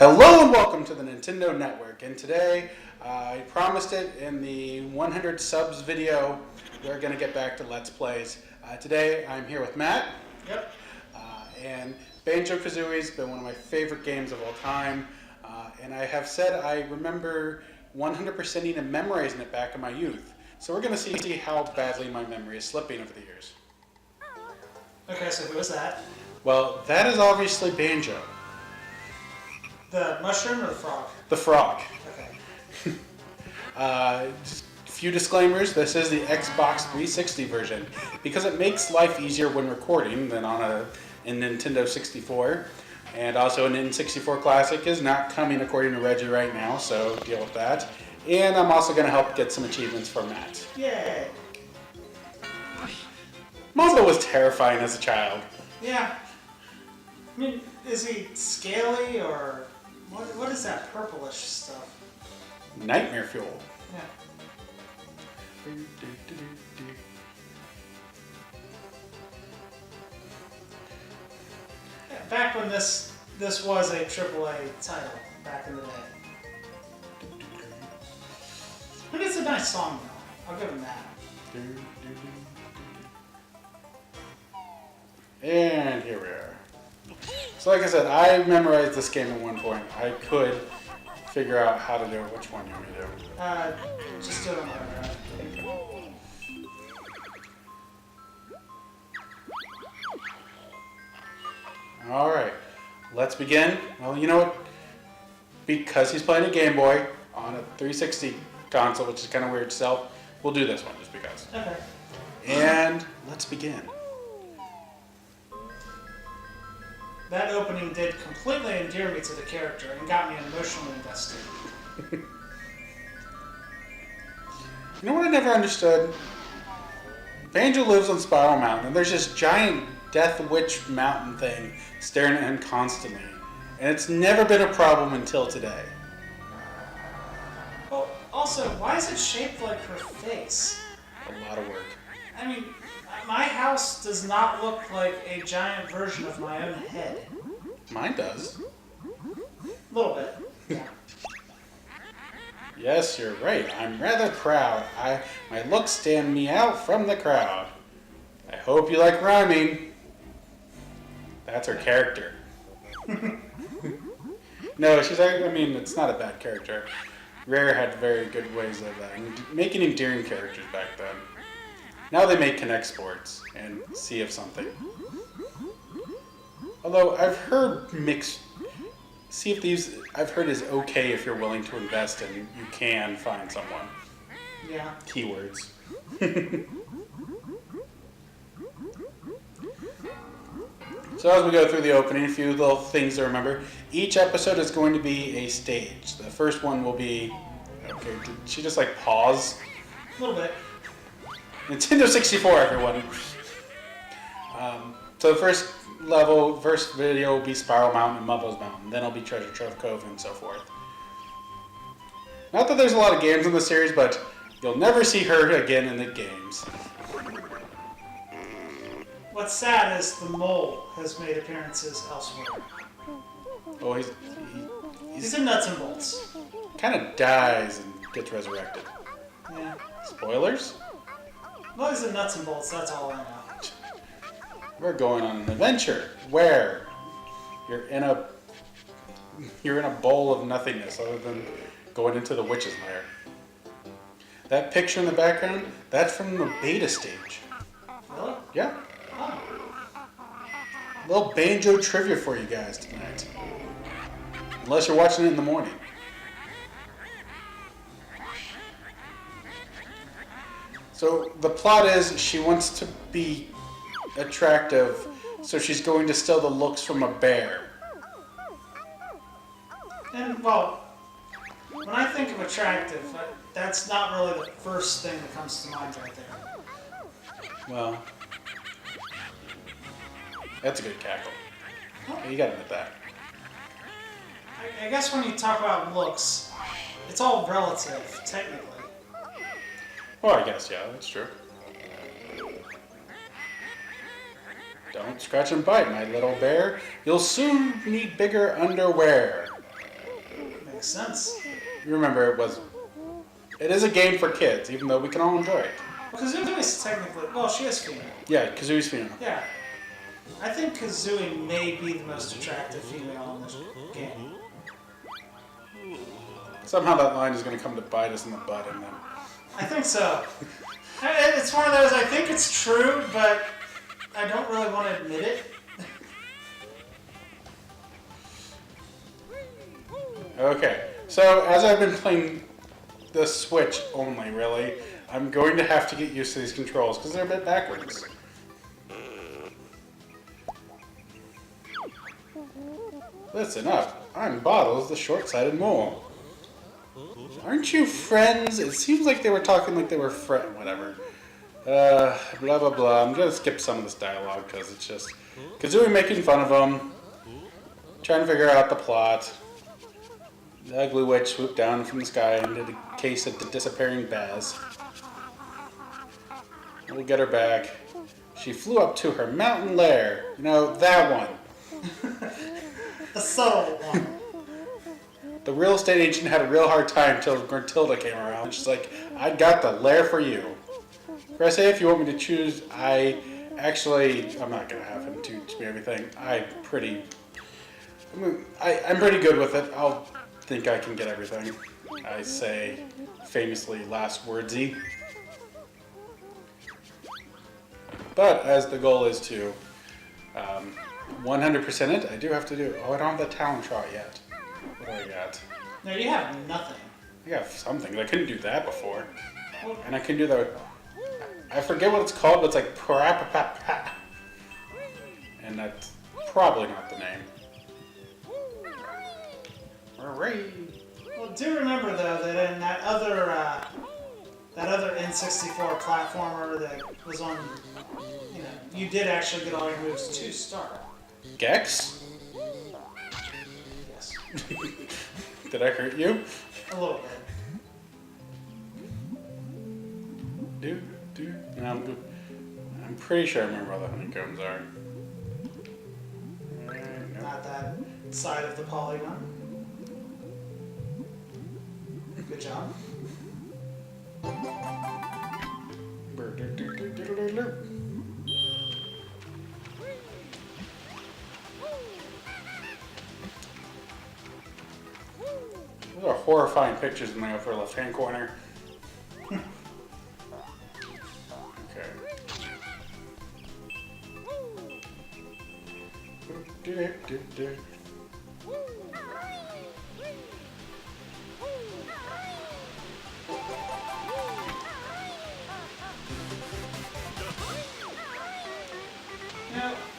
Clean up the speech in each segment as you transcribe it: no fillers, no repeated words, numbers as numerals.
Hello and welcome to the Nintendo Network, and today I promised it in the 100 subs video, we're going to get back to Let's Plays. Today I'm here with Matt. Yep. And Banjo-Kazooie has been one of my favorite games of all time, and I have said I remember 100%ing and memorizing it back in my youth. So we're going to see how badly my memory is slipping over the years. Okay, so who is that? Well, that is obviously Banjo. The mushroom or the frog? The frog. Okay. Just a few disclaimers. This is the Xbox 360 version because it makes life easier when recording than on in Nintendo 64. And also an N64 Classic is not coming according to Reggie right now, so deal with that. And I'm also going to help get some achievements for Matt. Yay! Mumbo was terrifying as a child. Yeah. I mean, is he scaly or what is that purplish stuff? Nightmare fuel. Yeah. Yeah, back when this was a AAA title back in the day. But it's a nice song though. I'll give him that. And here we are. So like I said, I memorized this game at one point. I could figure out how to do it. Which one you want me to do? Just do it on my own. Alright, let's begin. Well, you know what? Because he's playing a Game Boy on a 360 console, which is kind of weird itself, we'll do this one just because. Okay. And let's begin. That opening did completely endear me to the character and got me emotionally invested. You know what I never understood? Banjo lives on Spiral Mountain, and there's this giant Death Witch mountain thing staring at him constantly. And it's never been a problem until today. Well, also, why is it shaped like her face? A lot of work. I mean, my house does not look like a giant version of my own head. Mine does. A little bit, yeah. Yes, you're right. I'm rather proud. My looks stand me out from the crowd. I hope you like rhyming. That's her character. No, she's. I mean, it's not a bad character. Rare had very good ways of making endearing characters back then. Now they make Connect Sports and Sea of something. Although I've heard mixed. Sea of Thieves, I've heard is okay if you're willing to invest and you can find someone. Yeah. Keywords. So as we go through the opening, a few little things to remember. Each episode is going to be a stage. The first one will be... Okay, did she just like pause? A little bit. Nintendo 64, everyone. So the first level, first video will be Spiral Mountain and Mumbo's Mountain. Then it'll be Treasure Trove Cove and so forth. Not that there's a lot of games in the series, but you'll never see her again in the games. What's sad is the mole has made appearances elsewhere. Oh, He's in Nuts and Bolts. kind of dies and gets resurrected. Yeah. Spoilers? Well, he's in Nuts and Bolts, that's all I know. We're going on an adventure where you're in a bowl of nothingness other than going into the witch's lair. That picture in the background, that's from the beta stage. Really? Yeah. Oh. A little banjo trivia for you guys tonight. Unless you're watching it in the morning. So the plot is she wants to be attractive, so she's going to steal the looks from a bear. And, well, when I think of attractive, that's not really the first thing that comes to mind right there. Well, that's a good cackle. You gotta admit that. I guess when you talk about looks, it's all relative, technically. Well, I guess, yeah, that's true. Don't scratch and bite, my little bear. You'll soon need bigger underwear. makes sense. Remember, it is a game for kids, even though we can all enjoy it. Well, Kazooie's technically, well, she is female. Yeah, Kazooie's female. Yeah. I think Kazooie may be the most attractive female in this game. Somehow that line is going to come to bite us in the butt, and then. I think so. It's one of those, I think it's true, but I don't really want to admit it. Okay, so as I've been playing the Switch only, really, I'm going to have to get used to these controls because they're a bit backwards. Listen up, I'm Bottles, the short-sighted mole. Aren't you friends? It seems like they were talking like they were friends. Whatever. Blah blah blah. I'm gonna skip some of this dialogue because it's just Kazooie making fun of him, trying to figure out the plot. The ugly witch swooped down from the sky and did a case of the disappearing Baz. We'll get her back. She flew up to her mountain lair. You know, that one. The subtle one. The real estate agent had a real hard time until Gruntilda came around. She's like, I got the lair for you. Press A if you want me to choose. I'm not going to have him teach me everything. I'm pretty good with it. I'll think I can get everything. I say famously last wordsy. But as the goal is to 100% it, I do have to do. Oh, I don't have the talent shot yet. What do I got? No, you have nothing. I got something. I couldn't do that before. And I can do the. I forget what it's called, but it's like parapapapa. And that's probably not the name. Hooray! Well, do remember though that in that other N64 platformer that was on, you did actually get all your moves to start. Gex? Yes. Did I hurt you? A little bit. I'm pretty sure I remember where the honeycombs are. Not that side of the polygon. Good job. Those are horrifying pictures in the upper left-hand corner. Okay.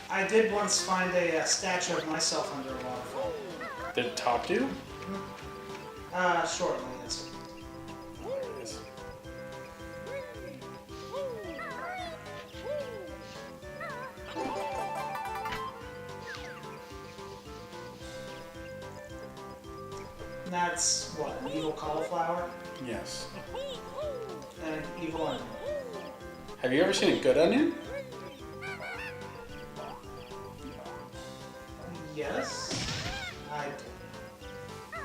I did once find a statue of myself under a waterfall. Did it talk to you? Shortly, yes. There it is. And that's what, an evil cauliflower Yes. and an evil onion. Have you ever seen a good onion? Yes, I do.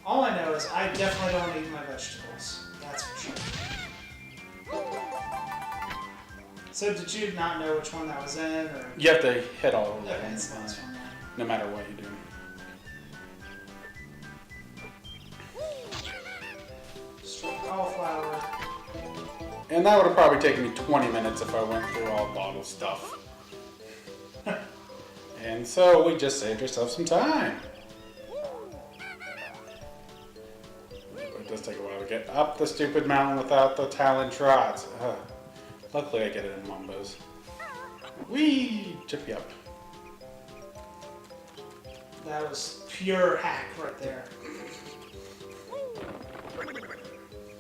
All I know is I definitely don't eat my vegetables. That's for sure. So did you not know which one that was in, or? You have to hit all of Okay, them, so that's one. no matter what you do. Straight cauliflower. And that would have probably taken me 20 minutes if I went through all bottle stuff. And so we just saved ourselves some time. It does take a while to get up the stupid mountain without the talent trots. Luckily I get it in Mumbos. Whee! Chip you up. That was pure hack right there.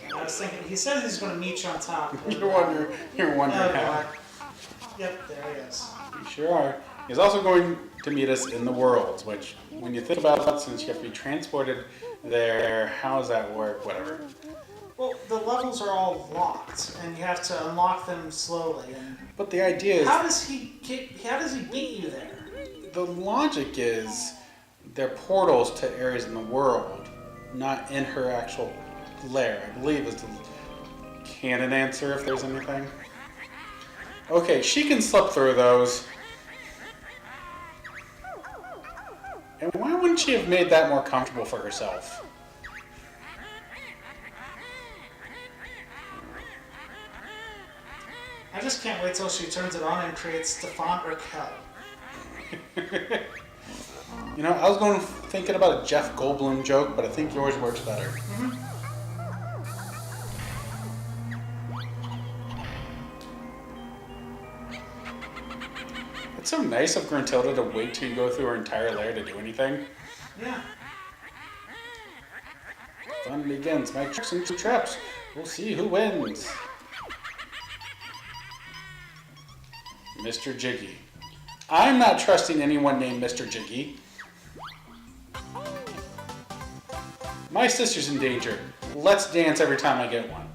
And I was thinking, he says he's going to meet you on top. You're wondering Oh, how. God. Yep, there he is. You sure are. He's also going to meet us in the worlds, which, when you think about it, since you have to be transported there, how does that work? Whatever. Well, the levels are all locked, and you have to unlock them slowly. And But the idea is, how does he beat you there? the logic is, they're portals to areas in the world, not in her actual lair. I believe is the canon answer if there's anything. Okay, she can slip through those. And why wouldn't she have made that more comfortable for herself? I just can't wait till she turns it on and creates Stefan or Kel. You know, I was thinking about a Jeff Goldblum joke, but I think yours works better. It's so nice of Gruntilda to wait till you go through her entire lair to do anything. Yeah. Fun begins. My tricks and traps. We'll see who wins. Mr. Jiggy. I'm not trusting anyone named Mr. Jiggy. My sister's in danger. Let's dance every time I get one.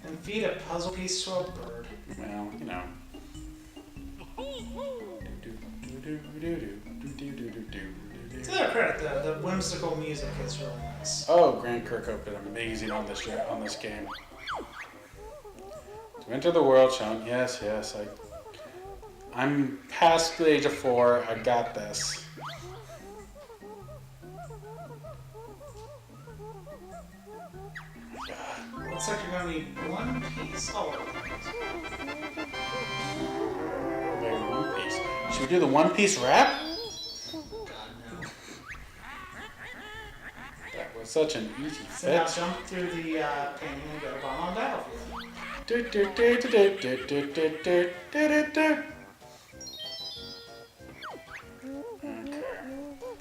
And feed a puzzle piece to a bird. Well, you know. To their credit, the whimsical music is really nice. Oh, Grant Kirkhope did amazing on this game. To enter the world shown, yes, I'm past the age of 4. I got this. Looks like you're gonna need one piece. Oh, Okay, one piece. Should we do the one piece wrap? God no. That was such an easy So now fit. jump through the painting and go to bomb on battlefield.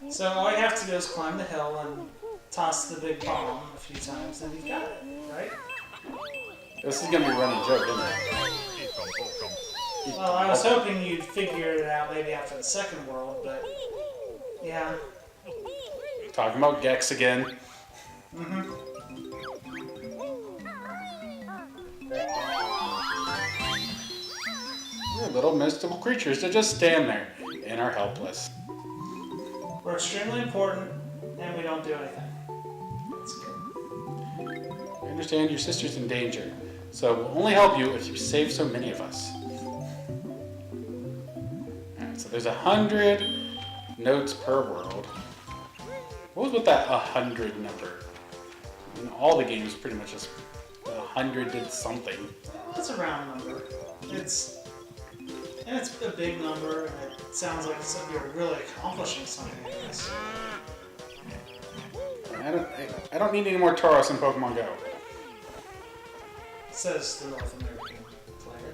So all you have to do is climb the hill and toss the big bomb a few times, and you've got it, right? This is gonna be a running joke, isn't it? Well, I was hoping you'd figure it out maybe after the second world, but yeah. Talking about Gex again. We're little mystical creatures that just stand there and are helpless. We're extremely important, and we don't do anything. That's good. I understand your sister's in danger, so we'll only help you if you save so many of us. Alright, so there's 100 notes per world. What was with that 100 number? In all the games, pretty much just 100 did something. Well, that's a round number. It's a big number, and it sounds like you're really accomplishing something, I guess. I don't need any more Tauros in Pokemon Go. Says the North American player.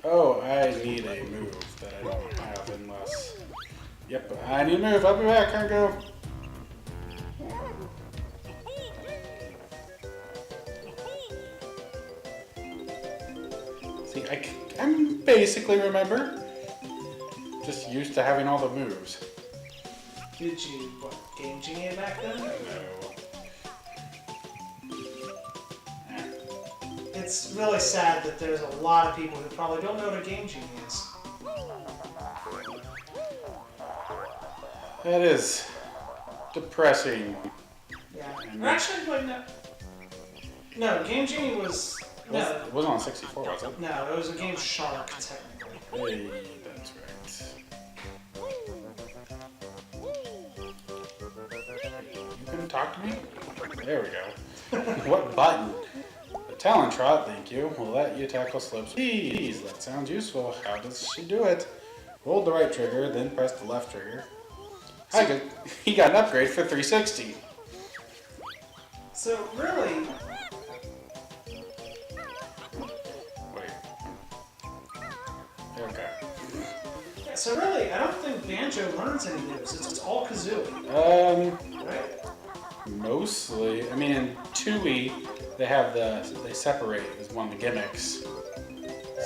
Oh, I need a move that I don't have unless... Yep, I need a move. I'll be back. Can't go. See, I'm basically remember. Just used to having all the moves. Did you, Game Genie back then? No. It's really sad that there's a lot of people who probably don't know what a Game Genie is. That is depressing. Yeah. Or actually, wait, no. No, Game Genie was... No, It wasn't on 64, was it? no, it was a Game Shark, technically. Hey, that's right. You can talk to me? There we go. What button? The Talon Trot, thank you. Will let you tackle slopes. Please, that sounds useful. How does she do it? Hold the right trigger, then press the left trigger. He got an upgrade for 360. So, really, Wait. Okay. yeah, so really, I don't think Banjo learns any moves. It's all Kazooie, right? Mostly. I mean, in 2E, they separate as one of the gimmicks.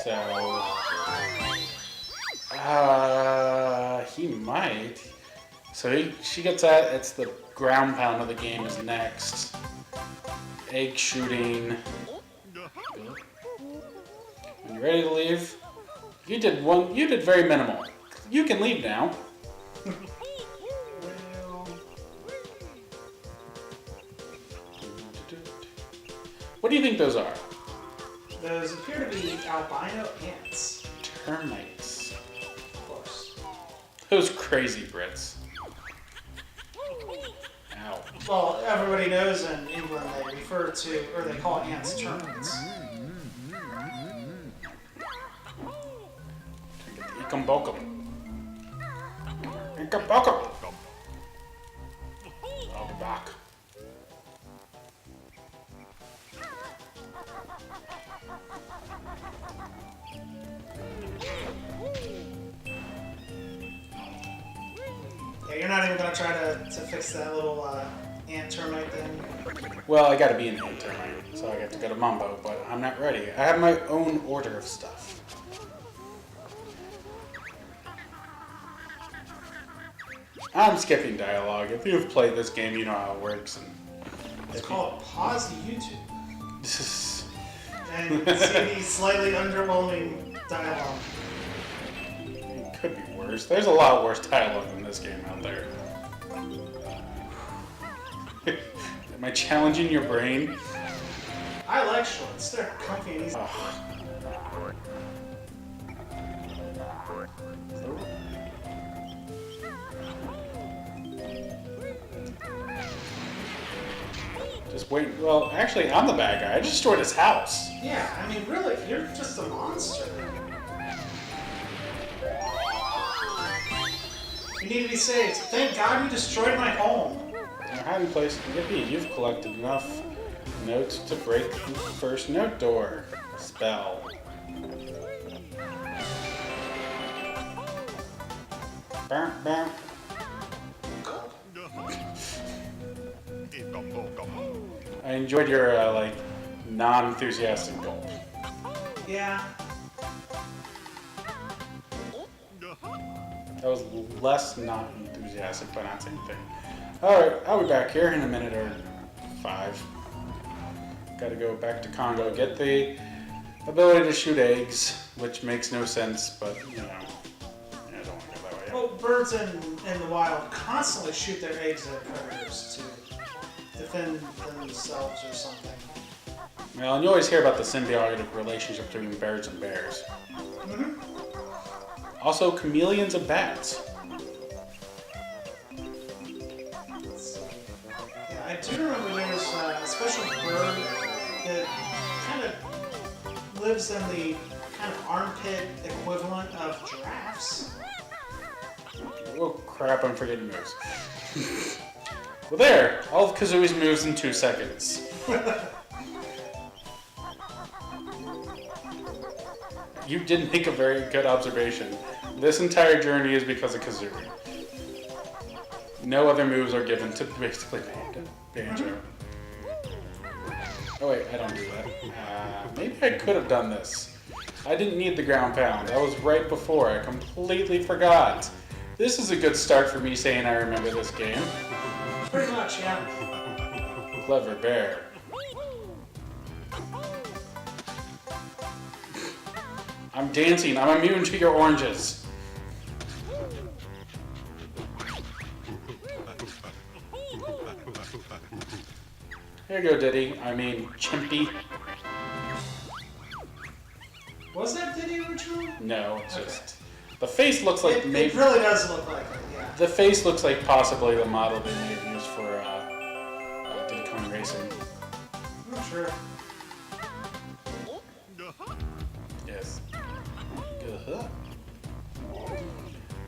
So, he might. So she gets that. It's the ground pound of the game is next. Egg shooting. When you're ready to leave, you did very minimal. You can leave now. you think those are? Those appear to be albino ants. Termites. Of course. Those crazy Brits. Ow. Well, everybody knows in England they refer to, or they call ants termites. Ekum bokum. Ekum bokum. I'll be back. Yeah, you're not even going to try to fix that little ant termite thing? Well, I gotta be an ant termite, so I have to go to Mumbo, but I'm not ready. I have my own order of stuff. I'm skipping dialogue. If you've played this game, you know how it works. And It's called Pause YouTube. this is And you can see the slightly underwhelming dialogue. it could be worse. There's a lot worse dialogue than this game out there. Am I challenging your brain? I like shorts. They're comfy and easy. Just wait. Well, actually, I'm the bad guy. I just destroyed his house. Yeah, I mean, really, you're just a monster. You need to be saved. Thank God you destroyed my home. Now, hiding place. Yippee, you've collected enough notes to break the first note door. Spell. Bam, bam. I enjoyed your, like, non-enthusiastic gulp. Yeah. That was less not enthusiastic, but not same thing. Alright, I'll be back here in a minute or 5. Gotta go back to Congo, get the ability to shoot eggs, which makes no sense, but, you know, I don't want to go that way. Well, birds in the wild constantly shoot their eggs at predators to defend themselves or something. Well, and you always hear about the symbiotic relationship between birds and bears. Mm-hmm. Also, chameleons and bats. Yeah, I do remember there's a special bird that kind of lives in the kind of armpit equivalent of giraffes. Oh crap, I'm forgetting moves. Well there, all of Kazooie's moves in 2 seconds. You did make a very good observation. This entire journey is because of Kazooie. No other moves are given to basically Banjo. Oh wait, I don't do that. Maybe I could have done this. I didn't need the ground pound. That was right before. I completely forgot. This is a good start for me saying I remember this game. Pretty much, yeah. Clever bear. I'm dancing. I'm immune to your oranges. Here you go, Diddy. I mean, Chimpy. Was that Diddy originally? No, it's Okay. just... The face looks like It maybe... really does look like it, yeah. The face looks like possibly the model they may have used for Diddy Kong Racing. I'm sure. Yes.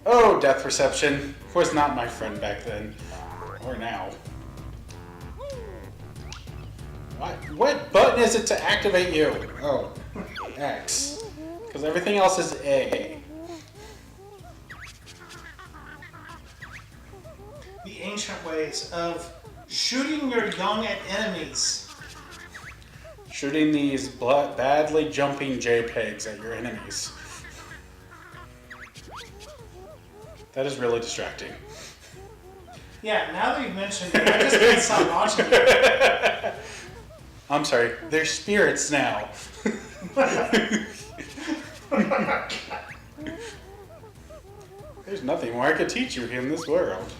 Oh, depth perception was not my friend back then, or now. What button is it to activate you? Oh, X. Because everything else is A. The ancient ways of shooting your young at enemies. Shooting these badly jumping JPEGs at your enemies. That is really distracting. Yeah, now that you've mentioned it, I just can't stop watching it. I'm sorry, they're spirits now. There's nothing more I could teach you in this world.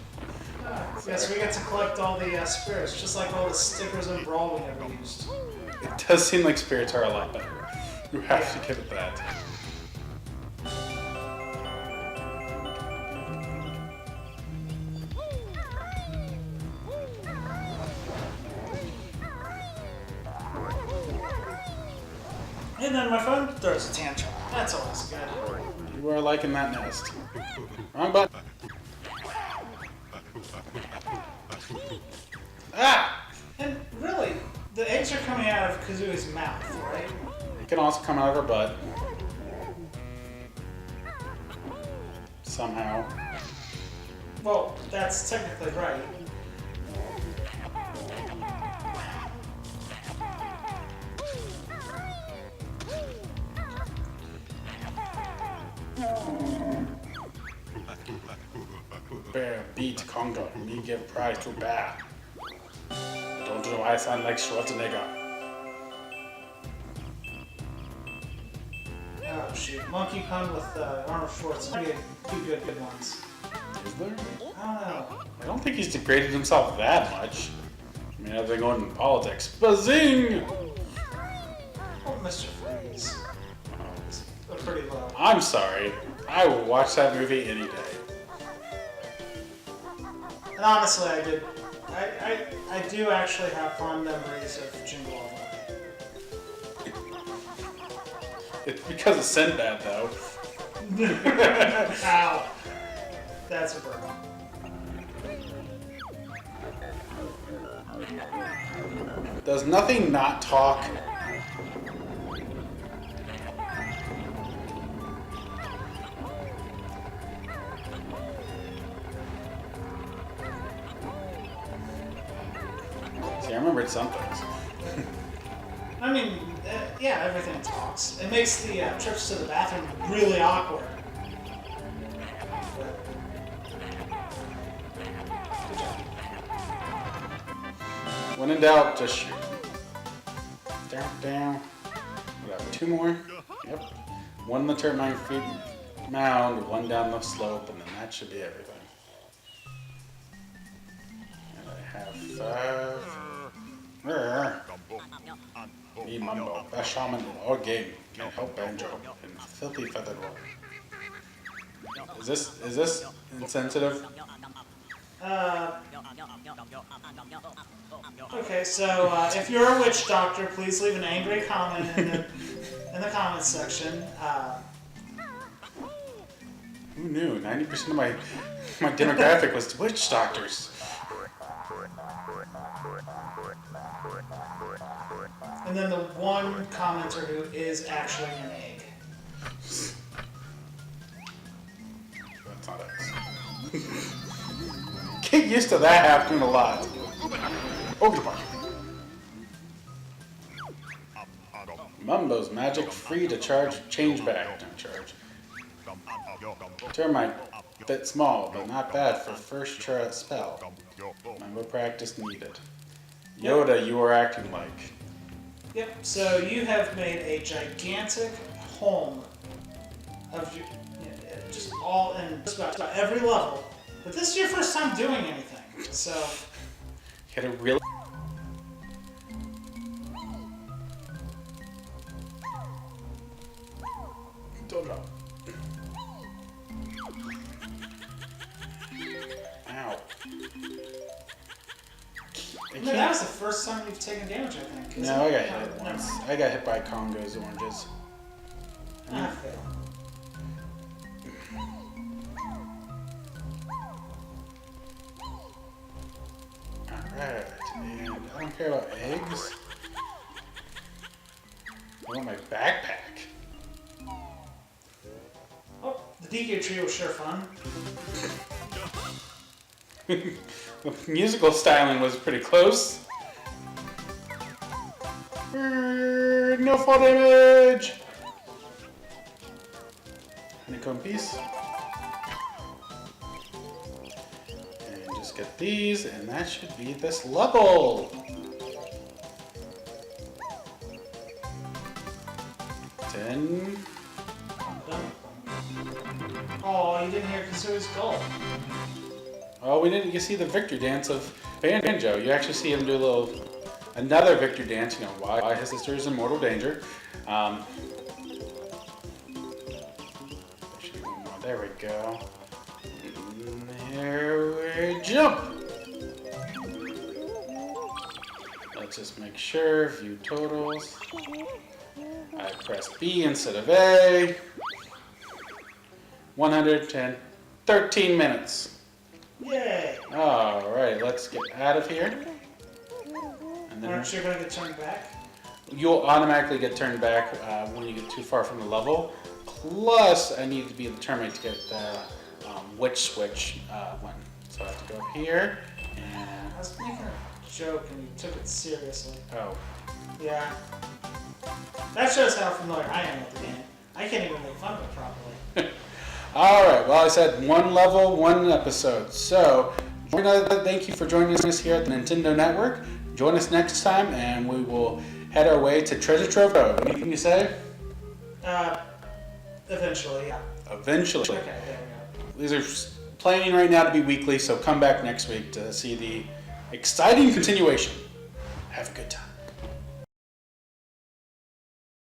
Yes, we get to collect all the spirits, just like all the stickers and Brawl we never used. It does seem like spirits are a lot better. You have to give it that. And then my phone throws a tantrum. That's always good. You are liking that nest. Wrong button. Ah! And really, the eggs are coming out of Kazooie's mouth, right? It can also come out of her butt. Somehow. Well, that's technically right. Bear beat Congo. Me give prize to Bear. Don't know why I sound like Schwarzenegger. Oh shoot, Monkey Kong with Arnold Schwarzenegger. Two good ones. Is there? I don't know. I don't think he's degraded himself that much. I mean, other than going in politics. Bazing! Oh, Mr. Freeze. It's pretty low. I'm sorry. I will watch that movie any day. And honestly, I do actually have fond memories of Jingle All the Way. It's because of Sinbad, though. Ow. That's a burn. Does nothing not talk? See, I remembered some things. I mean, yeah, everything talks. It makes the trips to the bathroom really awkward. Good job. When in doubt, just shoot. Down. Whatever. Two more. Yep. One in the termite feet mound, one down the slope, and then that should be everything. And I have five. Me Mumbo, best shaman in all game. Can't help Banjo and filthy feathered one. Is this insensitive? Okay, so if you're a witch doctor, please leave an angry comment in the comments section. Who knew? 90% of my demographic was witch doctors. And then the one commenter who is actually an egg. That's not X. Get used to that happening a lot. Over the park. Mumbo's magic, free to charge, change back, don't charge. Termite, bit small, but not bad for first spell. Mumbo practice needed. Yoda, you are acting like. Yep, so you have made a gigantic home of just all in just about every level. But this is your first time doing anything, so... You had a really... Don't drop. Ow. No, that was the first time you've taken damage, I think. No, I got hit once. I got hit by Congo's oranges. I fail. Alright, and I don't care about eggs. I want my backpack. Oh, the DK tree was sure fun. The musical styling was pretty close. No fall damage! Honeycomb piece. And just get these, and that should be this level. 10. Done. Oh, you didn't hear Kazooie's goal. Oh, we didn't get to see the victory dance of Banjo. You actually see him do a little another victory dance, why his sister is in mortal danger. There we go. And here we jump. Let's just make sure, view totals. I press B instead of A. 110, 13 minutes. Yay! Alright, let's get out of here. And then Aren't you going to get turned back? you'll automatically get turned back when you get too far from the level. Plus, I need to be determined to get the which switch when. So I have to go here and. I was making a joke and you took it seriously. Oh. Yeah. That shows how familiar I am with the game. I can't even make fun of it properly. Alright, well, I said one level, one episode. So, thank you for joining us here at the Nintendo Network. Join us next time and we will head our way to Treasure Trove Road. Anything you say? Eventually, yeah. Eventually. Okay, there we go. These are planning right now to be weekly, so come back next week to see the exciting continuation. Have a good time.